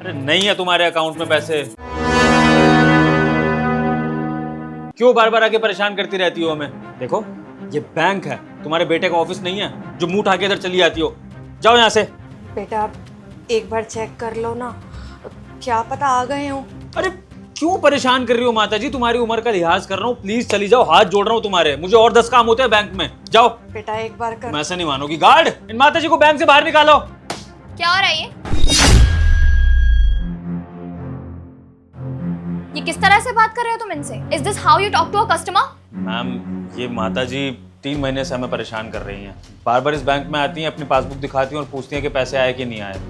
अरे नहीं है तुम्हारे अकाउंट में पैसे। क्यों बार बार आके परेशान करती रहती हो हमें? देखो ये बैंक है, तुम्हारे बेटे का ऑफिस नहीं है जो मुंह उठा के इधर चली आती हो। जाओ यहाँ से। बेटा एक बार चेक कर लो ना, क्या पता आ गए हो। अरे क्यों परेशान कर रही हो माता जी? तुम्हारी उम्र का लिहाज कर रहा हूँ, प्लीज चली जाओ, हाथ जोड़ रहा हूँ तुम्हारे, मुझे और 10 काम होते हैं बैंक में। जाओ। बेटा एक बार कर। तुम ऐसे नहीं मानोगी। गार्ड, इन माता जी को बैंक से बाहर निकालो। क्या हो रहा है ये किस तरह से बात कर रहे हो तुम इनसे? Is this how you talk to a customer? Ma'am ये माता जी 3 महीने से हमें परेशान कर रही हैं। बार बार इस बैंक में आती हैं, अपनी पासबुक दिखाती हैं और पूछती हैं कि पैसे आए कि नहीं आए।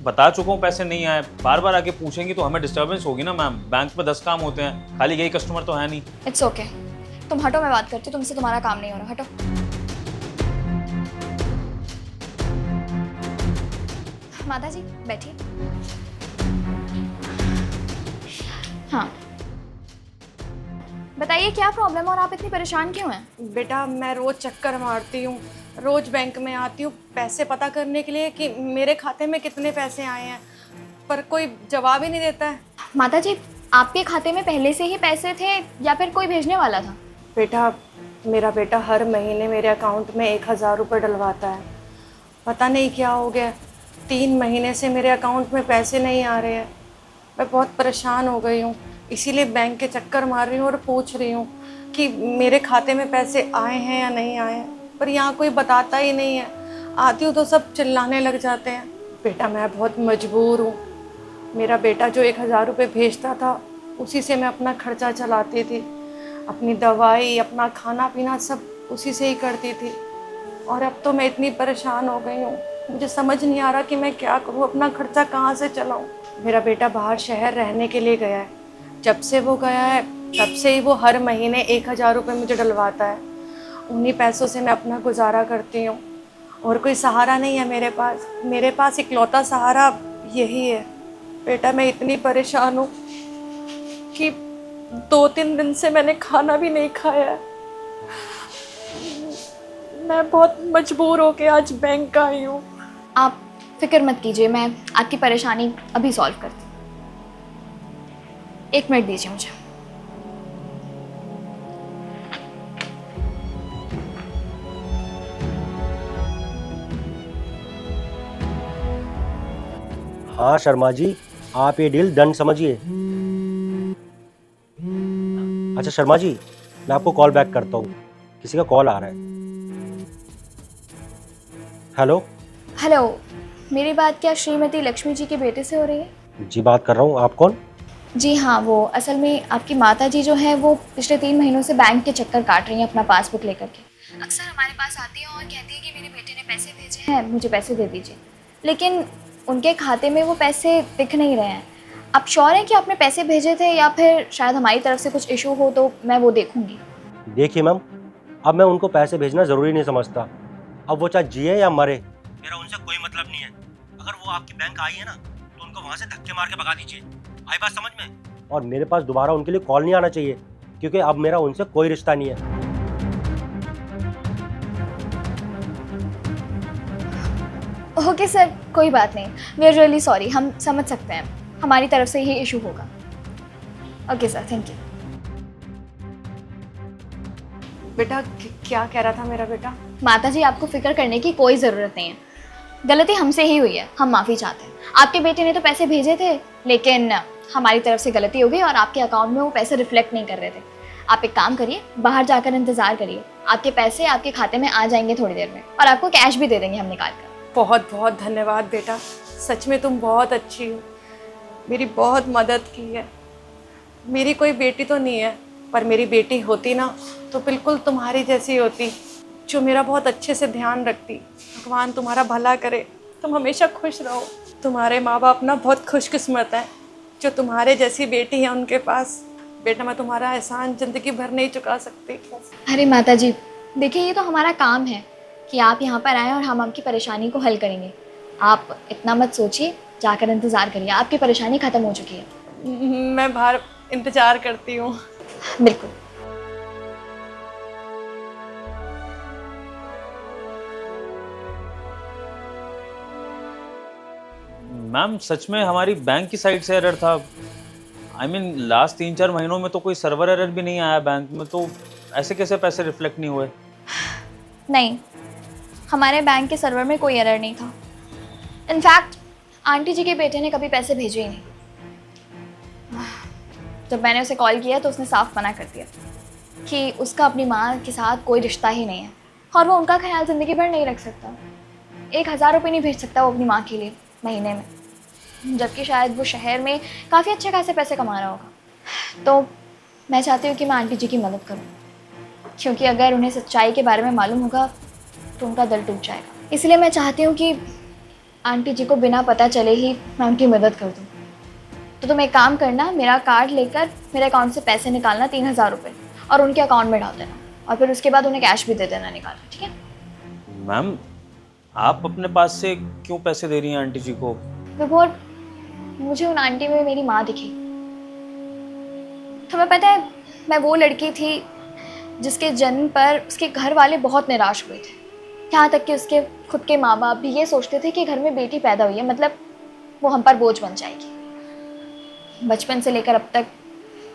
बता चुका हूँ पैसे नहीं आए, बार बार आके पूछेंगी तो हमें डिस्टर्बेंस होगी ना मैम। बैंक में 10 काम होते हैं, खाली यही कस्टमर तो है नहीं। इट्स ओके, तुम हटो, मैं बात करती हूँ तुमसे, तुम्हारा काम नहीं हो रहा, हटो। माता जी बैठिए। हाँ बताइए क्या प्रॉब्लम और आप इतनी परेशान क्यों हैं? बेटा मैं रोज चक्कर मारती हूँ, रोज बैंक में आती हूँ पैसे पता करने के लिए कि मेरे खाते में कितने पैसे आए हैं, पर कोई जवाब ही नहीं देता है। माता जी आपके खाते में पहले से ही पैसे थे या फिर कोई भेजने वाला था? बेटा मेरा बेटा हर महीने मेरे अकाउंट में 1000 रुपये डलवाता है। पता नहीं क्या हो गया, 3 महीने से मेरे अकाउंट में पैसे नहीं आ रहे हैं। मैं बहुत परेशान हो गई हूँ, इसीलिए बैंक के चक्कर मार रही हूँ और पूछ रही हूँ कि मेरे खाते में पैसे आए हैं या नहीं आए हैं, पर यहाँ कोई बताता ही नहीं है। आती हूँ तो सब चिल्लाने लग जाते हैं। बेटा मैं बहुत मजबूर हूँ, मेरा बेटा जो 1000 रुपये भेजता था उसी से मैं अपना खर्चा चलाती थी, अपनी दवाई अपना खाना पीना सब उसी से ही करती थी। और अब तो मैं इतनी परेशान हो गई हूँ, मुझे समझ नहीं आ रहा कि मैं क्या करूँ, अपना खर्चा कहाँ से चलाऊँ। मेरा बेटा बाहर शहर रहने के लिए गया है, जब से वो गया है तब से ही वो हर महीने 1000 रुपये मुझे डलवाता है। उन्हीं पैसों से मैं अपना गुजारा करती हूँ और कोई सहारा नहीं है मेरे पास इकलौता सहारा यही है। बेटा मैं इतनी परेशान हूँ कि 2-3 दिन से मैंने खाना भी नहीं खाया है। मैं बहुत मजबूर होके आज बैंक आई हूँ। आप फिक्र मत कीजिए, मैं आपकी परेशानी अभी सॉल्व करती हूँ। 1 मिनट दीजिए मुझे। हाँ शर्मा जी, आप ये डील डन समझिए। अच्छा शर्मा जी, मैं आपको कॉल बैक करता हूँ, किसी का कॉल आ रहा है। हेलो। हेलो, मेरी बात क्या श्रीमती लक्ष्मी जी के बेटे से हो रही है? जी बात कर रहा हूँ, आप कौन? जी हाँ, वो असल में आपकी माता जी जो है वो पिछले 3 महीनों से बैंक के चक्कर काट रही हैं अपना पासबुक लेकर के। अक्सर हमारे पास आती हैं और कहती है कि मेरे बेटे ने पैसे भेजे हैं, मुझे पैसे दे दीजिए, लेकिन उनके खाते में वो पैसे दिख नहीं रहे हैं। आप श्योर हैं कि आपने पैसे भेजे थे या फिर शायद हमारी तरफ से कुछ इशू हो तो मैं वो देखूंगी? देखिए मैम, अब मैं उनको पैसे भेजना ज़रूरी नहीं समझता। अब वो चाहे जिए या मरे, मेरा उनसे कोई मतलब नहीं है। अगर वो आपकी बैंक आई है ना, तो उनको वहाँ से धक्के मार के भगा दीजिए। आई बात समझ में? और मेरे पास दोबारा उनके लिए कॉल नहीं आना चाहिए, क्योंकि अब मेरा उनसे कोई रिश्ता नहीं है। ओके सर, कोई बात नहीं, वी आर रियली सॉरी, हम समझ सकते हैं, हमारी तरफ से ये इशू होगा। Okay sir, thank you. बेटा क्या कह रहा था मेरा बेटा? माता जी आपको फिक्र करने की कोई ज़रूरत नहीं है, गलती हमसे ही हुई है, हम माफ़ी चाहते हैं। आपके बेटे ने तो पैसे भेजे थे, लेकिन हमारी तरफ से गलती हो गई और आपके अकाउंट में वो पैसे रिफ्लेक्ट नहीं कर रहे थे। आप एक काम करिए, बाहर जाकर इंतज़ार करिए, आपके पैसे आपके खाते में आ जाएंगे थोड़ी देर में, और आपको कैश भी दे देंगे हम निकाल कर। बहुत बहुत धन्यवाद बेटा, सच में तुम बहुत अच्छी हो, मेरी बहुत मदद की है। मेरी कोई बेटी तो नहीं है, पर मेरी बेटी होती ना तो बिल्कुल तुम्हारी जैसी होती, जो मेरा बहुत अच्छे से ध्यान रखती। भगवान तुम्हारा भला करे, तुम हमेशा खुश रहो। तुम्हारे माँ बाप ना बहुत खुशकिस्मत हैं जो तुम्हारे जैसी बेटी है उनके पास। बेटा मैं तुम्हारा एहसान ज़िंदगी भर नहीं चुका सकती। अरे माता जी देखिए, ये तो हमारा काम है कि आप यहाँ पर आएँ और हम आपकी परेशानी को हल करेंगे। आप इतना मत सोचिए, जाकर इंतज़ार करिए, आपकी परेशानी ख़त्म हो चुकी है। मैं बाहर इंतज़ार करती हूँ। बिल्कुल। मैम सच में हमारी बैंक की साइड से एरर था। आई मीन लास्ट 3-4 महीनों में तो कोई सर्वर एरर भी नहीं आया बैंक में, तो ऐसे कैसे पैसे रिफ्लेक्ट नहीं हुए? नहीं, हमारे बैंक के सर्वर में कोई एरर नहीं था। इनफैक्ट आंटी जी के बेटे ने कभी पैसे भेजे ही नहीं। जब मैंने उसे कॉल किया तो उसने साफ मना कर दिया कि उसका अपनी माँ के साथ कोई रिश्ता ही नहीं है और वो उनका ख्याल ज़िंदगी भर नहीं रख सकता। 1,000 रुपये नहीं भेज सकता वो अपनी माँ के लिए महीने में, जबकि शायद वो शहर में काफ़ी अच्छे खासे पैसे कमा रहा होगा। तो मैं चाहती हूँ कि मैं आंटी जी की मदद करूँ, क्योंकि अगर उन्हें सच्चाई के बारे में मालूम होगा तो उनका दिल टूट जाएगा। इसलिए मैं चाहती हूँ कि आंटी जी को बिना पता चले ही मैं उनकी मदद कर दूँ। तो तुम एक काम करना, मेरा कार्ड लेकर मेरे अकाउंट से पैसे निकालना 3,000 रुपये और उनके अकाउंट में डाल देना, और फिर उसके बाद उन्हें कैश भी दे देना निकाल कर, ठीक है? मैम आप अपने पास से क्यों पैसे दे रही हैं आंटी जी को? विभोर, मुझे उन आंटी में मेरी माँ दिखी। तुम्हें पता है, मैं वो लड़की थी जिसके जन्म पर उसके घर वाले बहुत निराश हुए थे। यहाँ तक कि उसके खुद के माँ बाप भी ये सोचते थे कि घर में बेटी पैदा हुई है मतलब वो हम पर बोझ बन जाएगी। बचपन से लेकर अब तक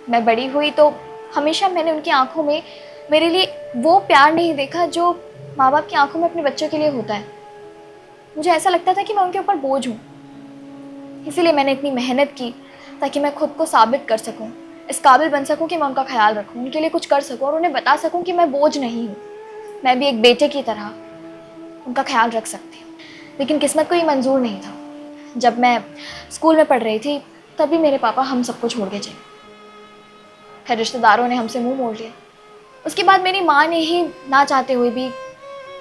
मैं बड़ी हुई तो हमेशा मैंने उनकी आंखों में मेरे लिए वो प्यार नहीं देखा जो माँ बाप की आंखों में अपने बच्चों के लिए होता है। मुझे ऐसा लगता था कि मैं उनके ऊपर बोझ हूँ। इसीलिए मैंने इतनी मेहनत की ताकि मैं खुद को साबित कर सकूं, इस काबिल बन सकूं कि मैं उनका ख्याल रखूं, उनके लिए कुछ कर सकूं और उन्हें बता सकूं कि मैं बोझ नहीं हूँ, मैं भी एक बेटे की तरह उनका ख्याल रख सकती हूँ। लेकिन किस्मत को ये मंजूर नहीं था। जब मैं स्कूल में पढ़ रही थी तभी मेरे पापा हम सबको छोड़ के चले। फिर रिश्तेदारों ने हमसे मुँह मोड़ लिया। उसके बाद मेरी माँ ने ही ना चाहते हुए भी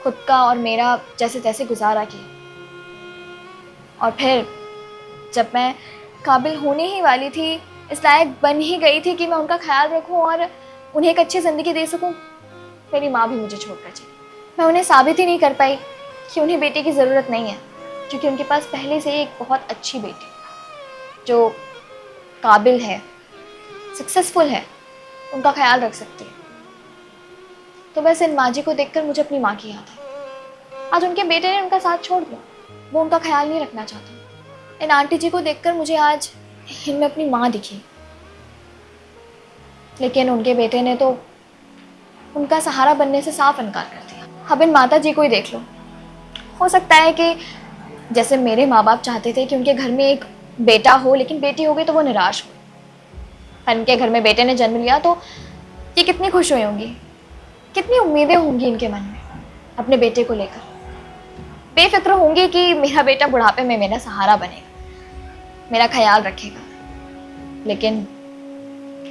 खुद का और मेरा जैसे तैसे गुजारा किया। और फिर जब मैं काबिल होने ही वाली थी, इस लायक बन ही गई थी कि मैं उनका ख्याल रखूं और उन्हें एक अच्छी ज़िंदगी दे सकूं, मेरी माँ भी मुझे छोड़कर चली। मैं उन्हें साबित ही नहीं कर पाई कि उन्हें बेटे की ज़रूरत नहीं है, क्योंकि उनके पास पहले से ही एक बहुत अच्छी बेटी जो काबिल है, सक्सेसफुल है, उनका ख्याल रख सकती है। तो बस इन माँ जी को देखकर मुझे अपनी माँ की याद है। आज उनके बेटे ने उनका साथ छोड़ दिया, वो उनका ख्याल नहीं रखना चाहता। इन आंटी जी को देखकर मुझे आज इनमें अपनी माँ दिखी, लेकिन उनके बेटे ने तो उनका सहारा बनने से साफ इनकार कर दिया। अब इन माता जी को ही देख लो। हो सकता है कि जैसे मेरे माँ बाप चाहते थे कि उनके घर में एक बेटा हो, लेकिन बेटी हो गई तो वो निराश हुए। इनके घर में बेटे ने जन्म लिया तो ये कितनी खुश हुई होंगी, कितनी उम्मीदें होंगी इनके मन में अपने बेटे को लेकर। बेफिक्र होंगी कि मेरा बेटा बुढ़ापे में मेरा सहारा बनेगा, मेरा ख्याल रखेगा। लेकिन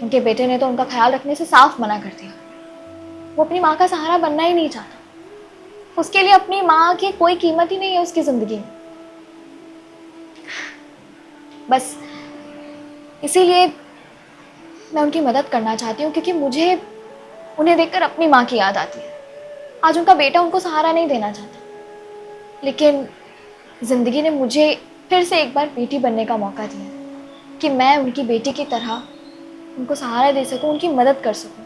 उनके बेटे ने तो उनका ख्याल रखने से साफ मना कर दिया। वो अपनी माँ का सहारा बनना ही नहीं चाहता। उसके लिए अपनी माँ की कोई कीमत ही नहीं है उसकी ज़िंदगी में। बस इसीलिए मैं उनकी मदद करना चाहती हूँ, क्योंकि मुझे उन्हें देखकर अपनी माँ की याद आती है। आज उनका बेटा उनको सहारा नहीं देना चाहता, लेकिन ज़िंदगी ने मुझे फिर से एक बार बेटी बनने का मौका दिया कि मैं उनकी बेटी की तरह उनको सहारा दे सकूं, उनकी मदद कर सकूं।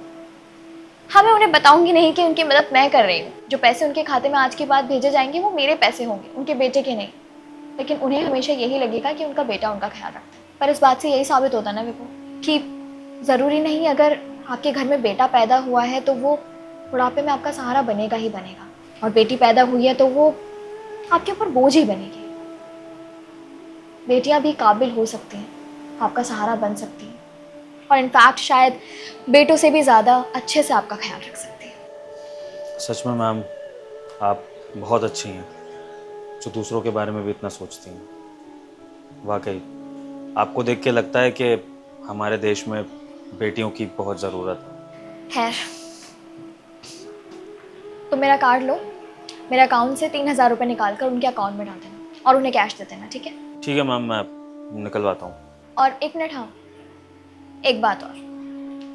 हाँ, मैं उन्हें बताऊंगी नहीं कि उनकी मदद मैं कर रही हूँ। जो पैसे उनके खाते में आज के बाद भेजे जाएंगे वो मेरे पैसे होंगे, उनके बेटे के नहीं। लेकिन उन्हें हमेशा यही लगेगा कि उनका बेटा उनका ख्याल रखता है। पर इस बात से यही साबित होता ना विभो कि ज़रूरी नहीं अगर आपके घर में बेटा पैदा हुआ है तो वो बुढ़ापे में आपका सहारा बनेगा ही बनेगा, और बेटी पैदा हुई है तो वो आपके ऊपर बोझ ही बनेगी। बेटियां भी काबिल हो सकती हैं, आपका सहारा बन सकती हैं, और इनफैक्ट शायद बेटों से भी ज़्यादा अच्छे से आपका ख्याल रख सकती हैं। सच में मैम आप बहुत अच्छी हैं जो दूसरों के बारे में भी इतना सोचती हैं। वाकई आपको देख के लगता है कि हमारे देश में बेटियों की बहुत ज़रूरत है। खैर, तो मेरा कार्ड लो, मेरे अकाउंट से 3,000 रुपये निकाल कर उनके अकाउंट में डाल देना और उन्हें कैश दे देना, ठीक है? ठीक है मैम, मैं निकलवाता हूँ। और एक मिनट, हाँ, एक बात और।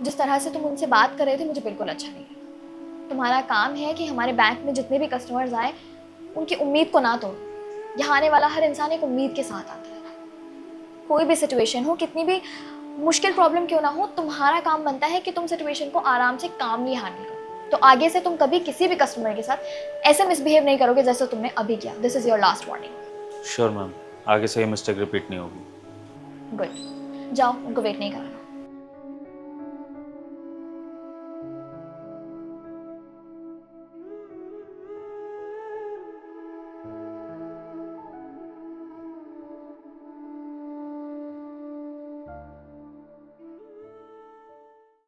जिस तरह से तुम उनसे बात कर रहे थे मुझे बिल्कुल अच्छा नहीं लगा। तुम्हारा काम है कि हमारे बैंक में जितने भी कस्टमर्स आए उनकी उम्मीद को ना तोड़ो। यहाँ आने वाला हर इंसान एक उम्मीद के साथ आता है। कोई भी सिचुएशन हो, कितनी भी मुश्किल प्रॉब्लम क्यों ना हो, तुम्हारा काम बनता है कि तुम सिचुएशन को आराम से कामली हैंडल करो। तो आगे से तुम कभी किसी भी कस्टमर के साथ ऐसे मिसबिहेव नहीं करोगे जैसे तुमने अभी किया। This is your last warning. Sure ma'am, आगे से ये मिस्टेक रिपीट नहीं होगी। गुड, जाओ, उनको वेट नहीं करना।